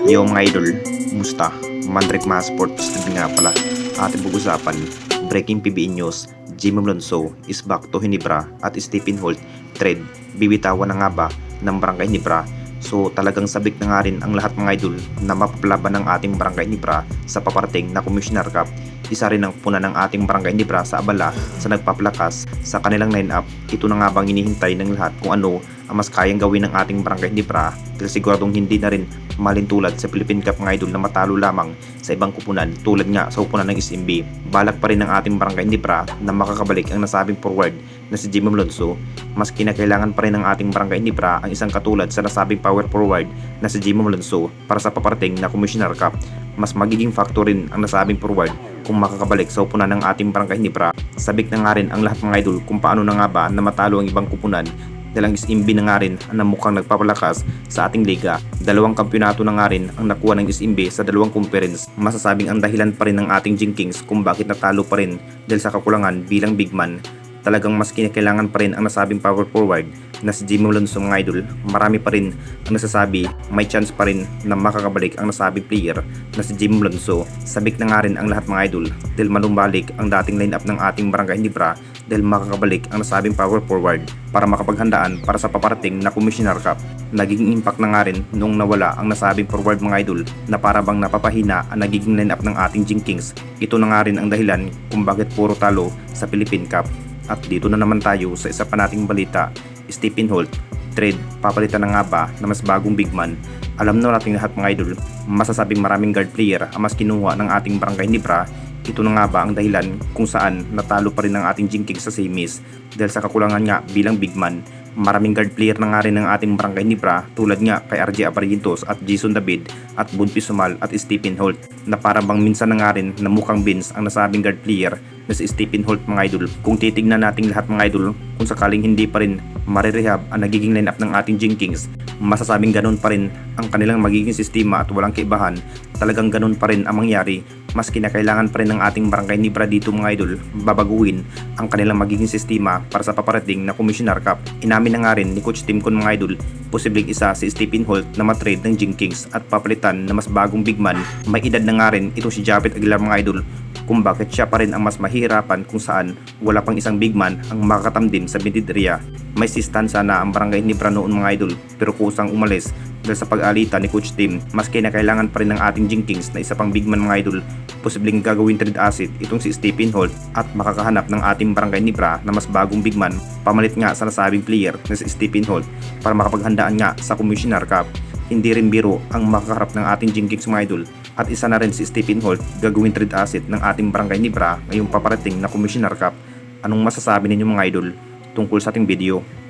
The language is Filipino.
Yo mga idol, musta? Mandrik mga sports din nga pala. Ating pag-usapan, breaking PBA news, Jimmy Malonzo is back to Hinebra at Stephen Holt trade. Bibitawan na nga ba ng Barangay Hinebra? So talagang sabik na nga rin ang lahat mga idol na mapapalaban ng ating Barangay Hinebra sa paparating na Commissioner Cup. Isa rin ang puna ng ating Barangay Hinebra sa abala sa nagpapalakas sa kanilang line-up. Ito na nga bang hinihintay ng lahat kung ano ang mas kayang gawin ng ating Barangay Hinebra dahil siguradong hindi na rin malintulad sa Philippine Cup mga idol na matalo lamang sa ibang kupunan tulad nga sa kupunan ng SMB. Balak pa rin ng ating Barangay Hinebra na makakabalik ang nasabing forward na si Jimmy Malonzo. Mas kinakailangan pa rin ng ating Barangay Hinebra ang isang katulad sa nasabing power forward na si Jimmy Malonzo para sa paparating na Commissioner Cup. Mas magiging factor rin ang nasabing forward kung makakabalik sa upunan ng ating Barangay Hinebra. Sabik na nga rin ang lahat mga idol kung paano na nga ba na matalo ang ibang kupunan dahil ang SMB na nga rin ang mukhang nagpapalakas sa ating liga. Dalawang kampyonato na nga rin ang nakuha ng SMB sa dalawang conference. Masasabing ang dahilan pa rin ng ating Jing Kings kung bakit natalo pa rin dahil sa kakulangan bilang big man. Talagang mas kinakailangan pa rin ang nasabing power forward na si Jimmy Malonzo mga idol. Marami pa rin ang nasasabi may chance pa rin na makakabalik ang nasabing player na si Jimmy Malonzo. Sabik na nga rin ang lahat mga idol dahil manumbalik ang dating lineup ng ating Barangay Hinebra dahil makakabalik ang nasabing power forward para makapaghandaan para sa paparating na Commissioner Cup. Nagiging impact na nga rin nung nawala ang nasabing forward mga idol na para bang napapahina ang nagiging lineup ng ating Jing Kings. Ito na nga rin ang dahilan kung bakit puro talo sa Philippine Cup. At dito na naman tayo sa isa pa nating balita, Stephen Holt trade. Papalitan na nga ba na mas bagong big man? Alam na natin lahat mga idol, masasabing maraming guard player ang mas kinuha ng ating Barangay Hinebra. Ito na nga ba ang dahilan kung saan natalo pa rin ang ating Jing Kings sa semis dahil sa kakulangan nga bilang big man. Maraming guard player na nga rin ng ating Barangay Hinebra tulad nga kay RJ Abarientos at Jason David at Bunpi Sumal at Stephen Holt na parang bang minsan na nga rin na mukhang bins ang nasabing guard player na si Stephen Holt mga idol. Kung titignan natin lahat mga idol, kung sakaling hindi pa rin marirehab ang nagiging lineup ng ating Jing Kings, masasabing ganun pa rin ang kanilang magiging sistema at walang kaibahan. Talagang ganun pa rin ang mangyari. Mas kinakailangan pa rin ng ating Barangay Hinebra dito mga idol babaguhin ang kanilang magiging sistema para sa paparating na Commissioner Cup. Inamin na nga rin ni Coach Tim Con mga idol, posibleng isa si Stephen Holt na matrade ng Jing Kings at papalitan na mas bagong big man. May edad na nga rin itong si Japet Aguilar mga idol kung bakit siya pa rin ang mas mahihirapan kung saan wala pang isang big man ang makakatamdim sa mid area. May sistansa na ang Barangay Hinebra noon mga idol pero kusang umalis dahil sa pag-alita ni Coach Tim. Mas kinakailangan pa rin ng ating Jing Kings na isa pang big man mga idol. Posibleng gagawin trade asset itong si Stephen Holt at makakahanap ng ating Barangay Hinebra na mas bagong big man pamalit nga sa nasabing player na si Stephen Holt para makapaghandaan nga sa Commissioner Cup. Hindi rin biro ang makakaharap ng ating Jing Kings mga idol at isa na rin si Stephen Holt gagawin trade asset ng ating Barangay Hinebra ngayong paparating na Commissioner Cup. Anong masasabi ninyo mga idol tungkol sa ating video?